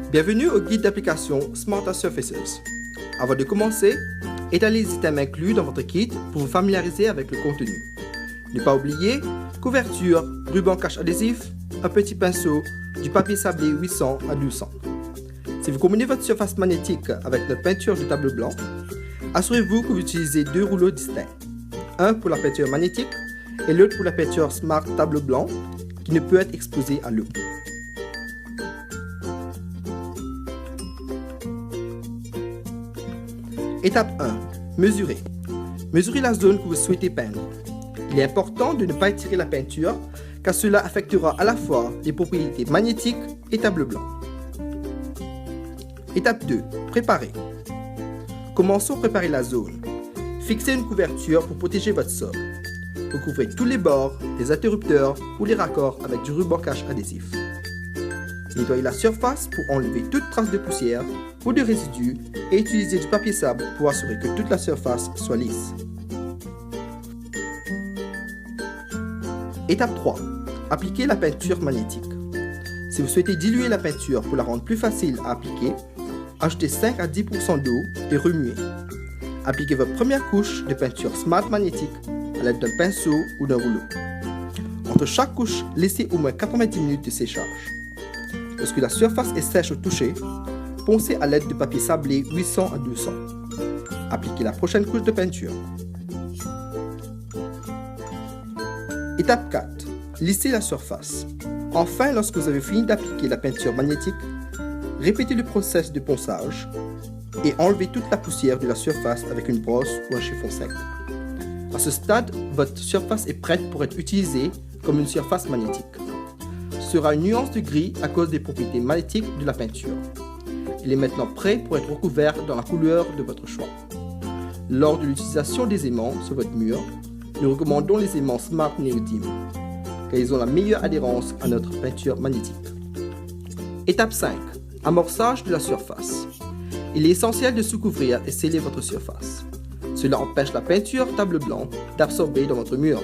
Bienvenue au guide d'application Smarter Surfaces. Avant de commencer, étalez les items inclus dans votre kit pour vous familiariser avec le contenu. Ne pas oublier couverture, ruban cache adhésif, un petit pinceau, du papier sablé 800 à 1200. Si vous combinez votre surface magnétique avec notre peinture de tableau blanc, assurez-vous que vous utilisez deux rouleaux distincts. Un pour la peinture magnétique et l'autre pour la peinture Smart tableau blanc qui ne peut être exposée à l'eau. Étape 1. Mesurer. Mesurez la zone que vous souhaitez peindre. Il est important de ne pas étirer la peinture car cela affectera à la fois les propriétés magnétiques et tableau blanc. Étape 2. Préparer. Commençons à préparer la zone. Fixez une couverture pour protéger votre sol. Recouvrez tous les bords, les interrupteurs ou les raccords avec du ruban cache adhésif. Nettoyez la surface pour enlever toute trace de poussière ou de résidus et utilisez du papier sable pour assurer que toute la surface soit lisse. Étape 3. Appliquez la peinture magnétique. Si vous souhaitez diluer la peinture pour la rendre plus facile à appliquer, ajoutez 5 à 10% d'eau et remuez. Appliquez votre première couche de peinture Smart magnétique à l'aide d'un pinceau ou d'un rouleau. Entre chaque couche, laissez au moins 90 minutes de séchage. Lorsque la surface est sèche au toucher, poncez à l'aide de papier sablé 800 à 1200. Appliquez la prochaine couche de peinture. Étape 4. Lissez la surface. Enfin, lorsque vous avez fini d'appliquer la peinture magnétique, répétez le processus de ponçage et enlevez toute la poussière de la surface avec une brosse ou un chiffon sec. À ce stade, votre surface est prête pour être utilisée comme une surface magnétique. Ce sera une nuance de gris à cause des propriétés magnétiques de la peinture. Il est maintenant prêt pour être recouvert dans la couleur de votre choix. Lors de l'utilisation des aimants sur votre mur, nous recommandons les aimants Smart Neodyme, car ils ont la meilleure adhérence à notre peinture magnétique. Étape 5. Amorçage de la surface. Il est essentiel de sous-couvrir et sceller votre surface. Cela empêche la peinture tableau blanc d'absorber dans votre mur.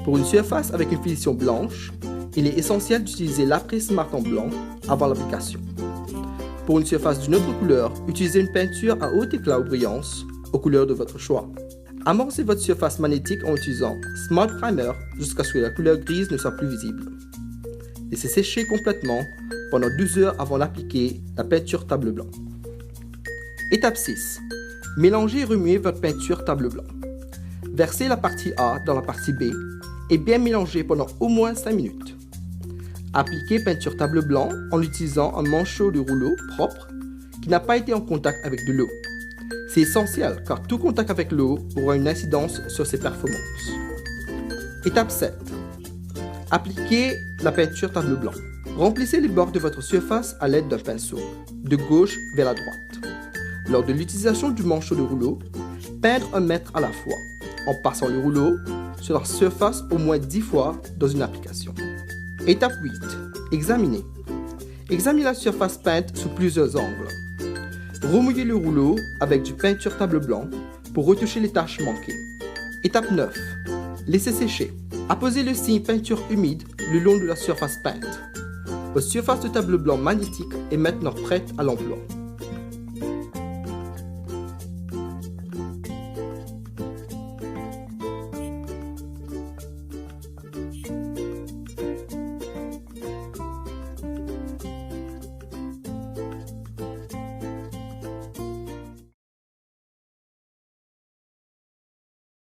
Pour une surface avec une finition blanche, il est essentiel d'utiliser l'après Smart en blanc avant l'application. Pour une surface d'une autre couleur, utilisez une peinture à haut éclat ou brillance aux couleurs de votre choix. Amorcez votre surface magnétique en utilisant Smart Primer jusqu'à ce que la couleur grise ne soit plus visible. Laissez sécher complètement pendant 12 heures avant d'appliquer la peinture tableau blanc. Étape 6. Mélangez et remuez votre peinture tableau blanc. Versez la partie A dans la partie B et bien mélangez pendant au moins 5 minutes. Appliquez peinture tableau blanc en utilisant un manchot de rouleau propre qui n'a pas été en contact avec de l'eau. C'est essentiel car tout contact avec l'eau aura une incidence sur ses performances. Étape 7. Appliquez la peinture tableau blanc. Remplissez les bords de votre surface à l'aide d'un pinceau, de gauche vers la droite. Lors de l'utilisation du manchot de rouleau, peindre 1 mètre à la fois, en passant le rouleau sur la surface au moins 10 fois dans une application. Étape 8. Examiner. Examinez la surface peinte sous plusieurs angles. Remouillez le rouleau avec du peinture tableau blanc pour retoucher les taches manquées. Étape 9. Laissez sécher. Apposez le signe peinture humide le long de la surface peinte. Votre surface de tableau blanc magnétique est maintenant prête à l'emploi.